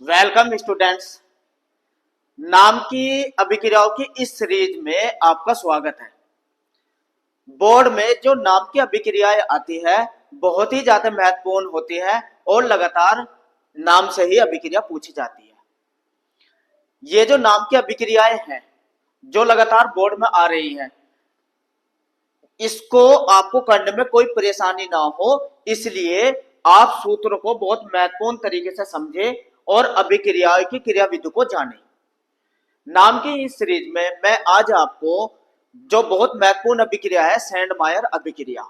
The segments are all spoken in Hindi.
Welcome students. नाम की अभिक्रियाओं की इस सीरीज में आपका स्वागत है। बोर्ड में जो नाम की अभिक्रियाएं आती है बहुत ही ज्यादा महत्वपूर्ण होती है और लगातार नाम से ही अभिक्रिया पूछी जाती है। ये जो नाम की अभिक्रियाएं हैं जो लगातार बोर्ड में आ रही हैं, इसको आपको करने में कोई परेशानी ना हो, इसलिए आप सूत्र को बहुत महत्वपूर्ण तरीके से समझे और अभिक्रियाओं की क्रियाविधि को जाने। नाम की इस सीरीज में मैं आज आपको जो बहुत महत्वपूर्ण अभिक्रिया है सैंडमायर अभिक्रिया,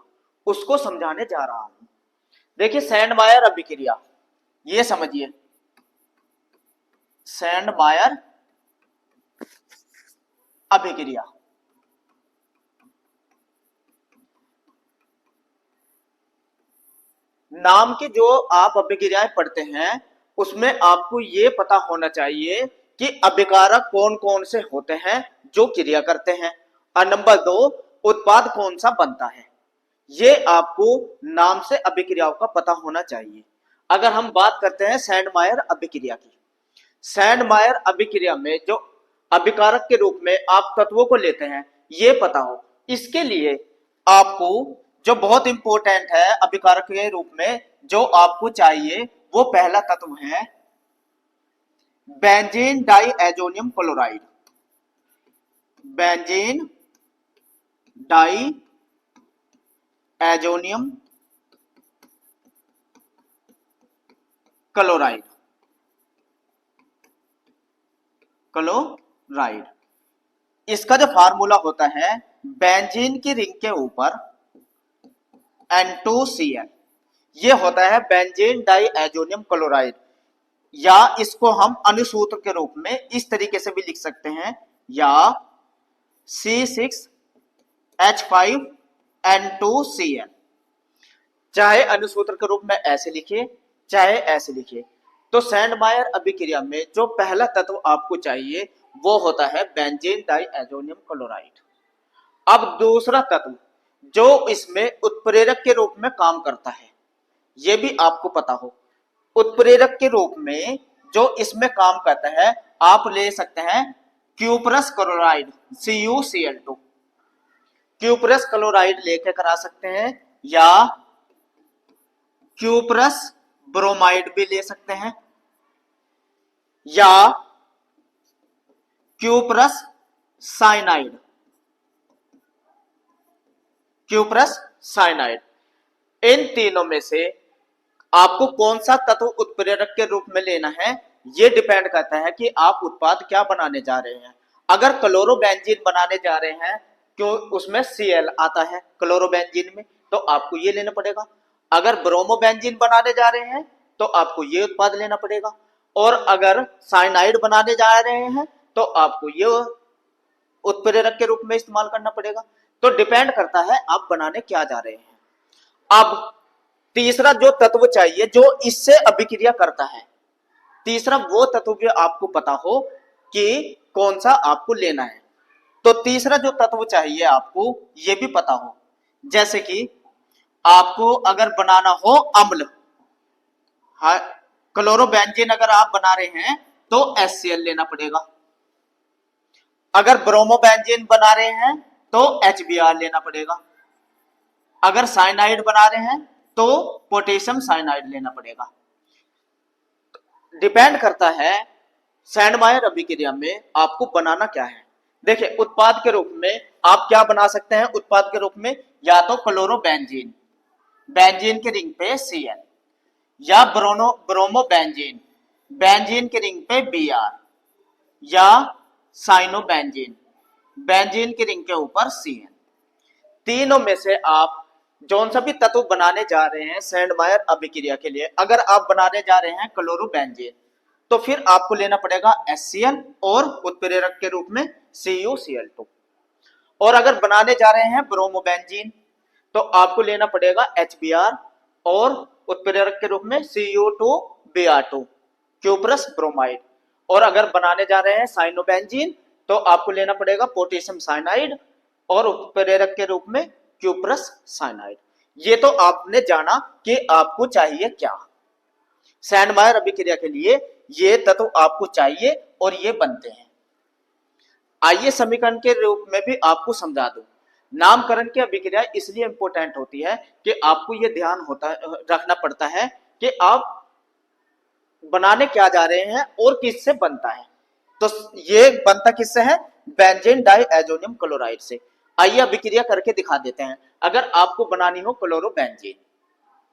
उसको समझाने जा रहा हूं। देखिए सैंडमायर अभिक्रिया, ये समझिए सैंडमायर अभिक्रिया। नाम की जो आप अभिक्रियाएं पढ़ते हैं उसमें आपको ये पता होना चाहिए कि अभिकारक कौन कौन से होते हैं जो क्रिया करते हैं, और नंबर 2 उत्पाद कौन सा बनता है। ये आपको नाम से अभिक्रियाओं का पता होना चाहिए। अगर हम बात करते हैं सैंडमायर अभिक्रिया की, सैंडमायर अभिक्रिया में जो अभिकारक के रूप में आप तत्वों को लेते हैं ये पता हो, इसके लिए आपको जो बहुत इंपॉर्टेंट है अभिकारक के रूप में जो आपको चाहिए वो पहला तत्व है benzene diazonium chloride. Benzene diazonium chloride. Chloride इसका जो फार्मूला होता है बेंजीन की रिंग के ऊपर N2Cl, ये होता है बेंजीन डाइएजोनियम क्लोराइड, या इसको हम अनुसूत्र के रूप में इस तरीके से भी लिख सकते हैं, या C6H5N2Cl। चाहे अनुसूत्र के रूप में ऐसे लिखिए चाहे ऐसे लिखिए। तो सैंडमायर अभिक्रिया में जो पहला तत्व आपको चाहिए वो होता है बेंजीन डाइएजोनियम क्लोराइड। अब दूसरा तत्व जो इसमें उत्प्रेरक के रूप में काम करता है, यह भी आपको पता हो। उत्प्रेरक के रूप में जो इसमें काम करता है आप ले सकते हैं cuprous chloride CuCl2, cuprous chloride लेके करा सकते हैं, या क्यूपरस ब्रोमाइड भी ले सकते हैं, या क्यूपरस साइनाइड। क्यूपरस साइनाइड, इन तीनों में से आपको कौन सा तत्व उत्प्रेरक के रूप में लेना है यह डिपेंड करता है कि आप उत्पाद क्या बनाने जा रहे हैं। अगर क्लोरोबेंजीन बनाने जा रहे हैं, क्यों उसमें Cl आता है क्लोरोबेंजीन में, तो आपको ये लेना पड़ेगा। अगर ब्रोमोबेंजीन बनाने जा रहे हैं तो आपको ये उत्पाद लेना पड़ेगा, और अगर साइनाइड बनाने जा रहे हैं तो आपको ये उत्प्रेरक के रूप में इस्तेमाल करना पड़ेगा। तो डिपेंड करता है आप बनाने क्या जा रहे हैं। अब तीसरा जो तत्व चाहिए जो इससे अभिक्रिया करता है, तीसरा वो तत्व भी आपको पता हो कि कौन सा आपको लेना है। तो तीसरा जो तत्व चाहिए आपको ये भी पता हो, जैसे कि आपको अगर बनाना हो अम्ल, क्लोरोबेंजीन अगर आप बना रहे हैं तो HCl लेना पड़ेगा। अगर ब्रोमोबेंजीन बना रहे हैं तो HBr लेना पड़ेगा। अगर साइनाइड बना रहे हैं तो पोटेशियम साइनाइड लेना पड़ेगा। डिपेंड करता है सैंडमायर अभिक्रिया में आपको बनाना क्या है। देखिए उत्पाद के रूप में आप क्या बना सकते हैं, उत्पाद के रूप में या तो क्लोरोबेंजीन, बेंजीन के रिंग पे Cl, या ब्रोमोबेंजीन, बेंजीन के रिंग पे Br, या साइनोबेंजीन, बेंजीन के रिंग के ऊपर Cl। तीनों में से आप जौन सा भी तत्व बनाने जा रहे हैं सैंडमायर अभिक्रिया के लिए, अगर आप बनाने जा रहे हैं क्लोरोबेंजीन तो फिर आपको लेना पड़ेगा HCl और उत्प्रेरक के रूप में CuCl2। और अगर बनाने जा रहे हैं ब्रोमोबेंजीन तो आपको लेना पड़ेगा HBr और उत्प्रेरक के रूप में Cu2Br2, क्यूपरस ब्रोमाइड। और अगर बनाने जा रहे हैं साइनोबेंजीन तो आपको लेना पड़ेगा पोटेशियम साइनाइड और उत्प्रेरक के रूप में क्यूपरस साइनाइड। ये तो आपने जाना कि आपको चाहिए क्या। सैंडमायर अभिक्रिया के लिए ये तत्व आपको चाहिए और ये बनते हैं। आइए समीकरण के रूप में भी आपको समझा दूं। नामकरण की अभिक्रिया इसलिए इंपॉर्टेंट होती है कि आपको ये ध्यान होता रखना पड़ता है कि आप बनाने क्या जा रहे हैं और किससे बनता है। तो ये बनता किससे है? बेंजीन डाइएजोनियम क्लोराइड से। आइए अभिक्रिया करके दिखा देते हैं। अगर आपको बनानी हो क्लोरोबेंजीन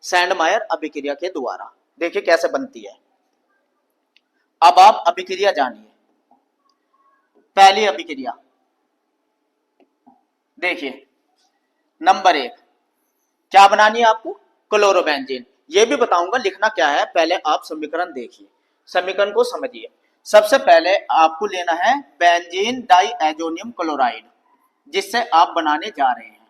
सैंडमायर अभिक्रिया के द्वारा, देखिए कैसे बनती है। अब आप अभिक्रिया जानिए। पहली अभिक्रिया देखिए, नंबर 1 क्या बनानी है आपको? क्लोरोबेंजीन। ये भी बताऊंगा लिखना क्या है, पहले आप समीकरण देखिए, समीकरण को समझिए। सबसे पहले आपको लेना है बेंजीन डाइएजोनियम क्लोराइड, जिससे आप बनाने जा रहे हैं,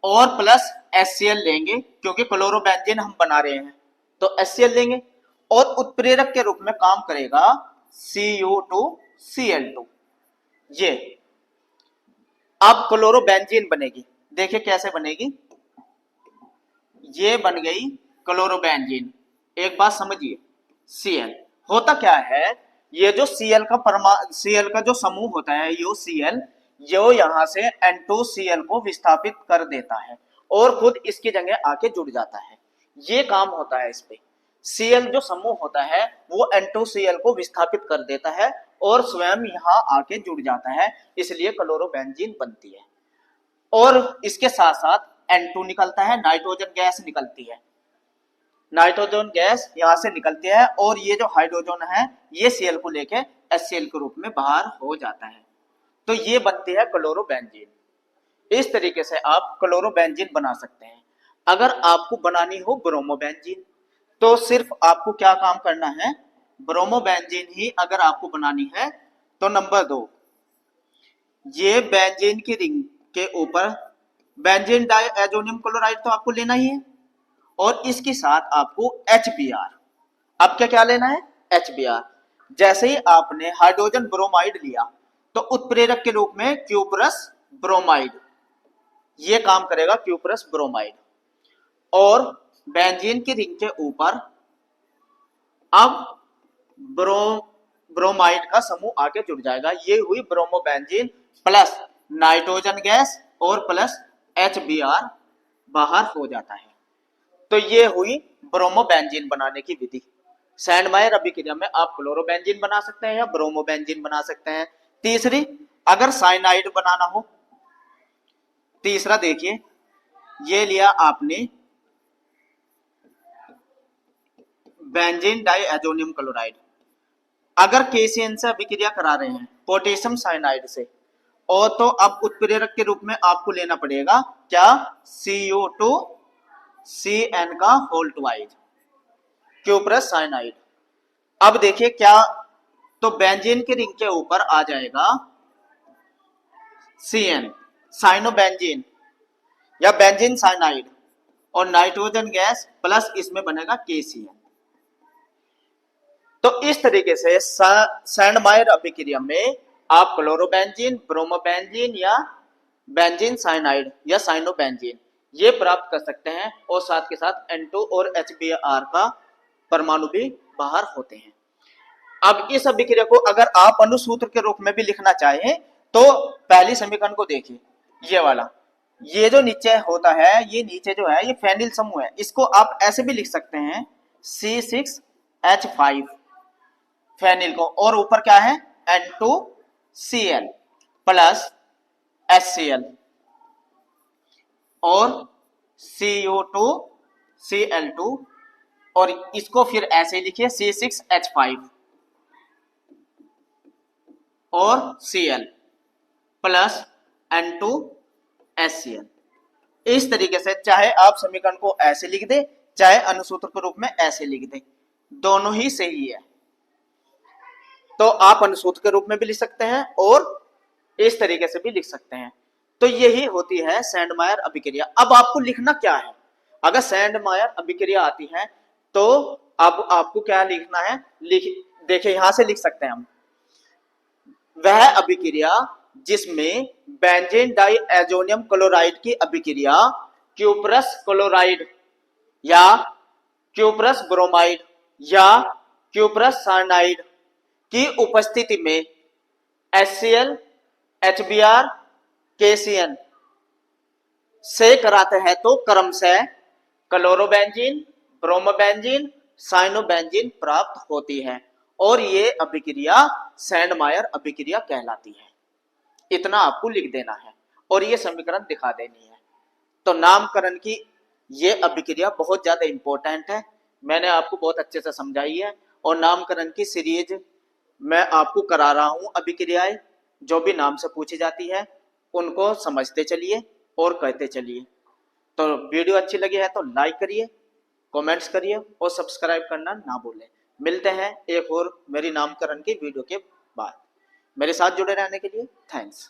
और प्लस HCl लेंगे क्योंकि क्लोरोबेंजीन हम बना रहे हैं, तो HCl लेंगे। और उत्प्रेरक के रूप में काम करेगा CO2Cl2। ये अब क्लोरोबेंजीन बनेगी। देखिए कैसे बनेगी, ये बन गई क्लोरोबेंजीन। एक बात समझिए, Cl होता क्या है, ये जो Cl का जो समूह होता है, यो Cl जो यहां से N2Cl को विस्थापित कर देता है और खुद इसकी जगह आके जुड़ जाता है। ये काम होता है इस पे। Cl जो समूह होता है वो N2Cl को विस्थापित कर देता है और स्वयं यहां आके जुड़ जाता है, इसलिए क्लोरोबेंजीन बनती है। और इसके साथ साथ N2 निकलता है, नाइट्रोजन गैस निकलती है, नाइट्रोजन गैस यहां से निकलती है, और ये जो हाइड्रोजन है ये Cl को लेके HCl के रूप में बाहर हो जाता है। तो ये बनती है क्लोरोबेंजीन। इस तरीके से आप क्लोरोबेंजीन बना सकते हैं। अगर आपको बनानी हो ब्रोमोबेंजीन, तो सिर्फ आपको क्या काम करना है, ब्रोमोबेंजीन ही अगर आपको बनानी है तो नंबर 2, ये बेंजीन की रिंग के ऊपर बेंजीन डाइएजोनियम क्लोराइड तो आपको लेना ही है, और इसके साथ आपको HBr। अब क्या क्या लेना है? HBr। जैसे ही आपने हाइड्रोजन ब्रोमाइड लिया तो उत्प्रेरक के रूप में क्यूप्रस ब्रोमाइड, ये काम करेगा क्यूप्रस ब्रोमाइड, और बेंजीन की रिंग के ऊपर अब ब्रोमाइड का समूह आके जुड़ जाएगा। ये हुई ब्रोमोबेंजीन प्लस नाइट्रोजन गैस और प्लस HBr बाहर हो जाता है। तो ये हुई ब्रोमोबेंजीन बनाने की विधि। सैंडमायर अभिक्रिया में आप क्लोरोबेंजीन बना सकते हैं या ब्रोमोबेंजीन बना सकते हैं। तीसरी, अगर साइनाइड बनाना हो, तीसरा देखिए, ये लिया आपने बेंजीन डाइएजोनियम क्लोराइड। अगर KCN से अभिक्रिया करा रहे हैं पोटेशियम साइनाइड से, और तो अब उत्प्रेरक के रूप में आपको लेना पड़ेगा क्या? CO2Cn का होल ट्वाइस, क्यूप्रस साइनाइड। अब देखिए क्या, तो बेंजीन की रिंग के ऊपर आ जाएगा Cn, साइनोबेंजीन या बेंजीन साइनाइड, और नाइट्रोजन गैस प्लस इसमें बनेगा KCN। तो इस तरीके से सैंडमायर अभिक्रिया में आप क्लोरोबेंजीन, ब्रोमोबेंजीन या बेंजीन साइनाइड या साइनोबेंजीन ये प्राप्त कर सकते हैं, और साथ के साथ N2 और HBr का परमाणु भी बाहर होते हैं। अब इस अभिक्रिया को अगर आप अणुसूत्र के रूप में भी लिखना चाहें तो पहली समीकरण को देखिए, ये वाला, ये जो नीचे होता है, ये नीचे जो है ये फेनिल समूह है, इसको आप ऐसे भी लिख सकते हैं C6H5 फेनिल को, और ऊपर क्या है N2Cl प्लस HCl और CO2Cl2, और इसको फिर ऐसे लिखिए C6H5 और Cl प्लस N2HCl। इस तरीके से चाहे आप समीकरण को ऐसे लिख दे, चाहे अनुसूत्र के रूप में ऐसे लिख दे, दोनों ही सही है। तो आप अनुसूत्र के रूप में भी लिख सकते हैं और इस तरीके से भी लिख सकते हैं। तो यही होती है सैंडमायर अभिक्रिया। अब आपको लिखना क्या है, अगर सैंडमायर अभिक्रिया आती है तो अब आपको क्या लिखना है, देखिए यहां से लिख सकते हैं हम, वह अभिक्रिया जिसमें बेंजीन डाइएजोनियम क्लोराइड की अभिक्रिया क्यूप्रस क्लोराइड या क्यूप्रस ब्रोमाइड या क्यूप्रस साइनाइड की उपस्थिति में HCl, HBr, KCN से कराते हैं तो क्रमशः क्लोरोबेंजीन, ब्रोमोबेंजीन, साइनोबेंजीन प्राप्त होती है और ये अभिक्रिया सैंडमायर अभिक्रिया कहलाती है। इतना आपको लिख देना है और ये समीकरण दिखा देनी है। तो नामकरण की ये अभिक्रिया बहुत ज्यादा इंपॉर्टेंट है, मैंने आपको बहुत अच्छे से समझाई है और नामकरण की सीरीज मैं आपको करा रहा हूं। अभिक्रियाएं जो भी नाम से पूछी जाती है उनको समझते चलिए और कहते चलिए। तो वीडियो अच्छी लगी है तो लाइक करिए, कमेंट्स करिए और सब्सक्राइब करना ना भूलें। मिलते हैं एक और मेरी नामकरण की वीडियो के बाद। मेरे साथ जुड़े रहने के लिए थैंक्स।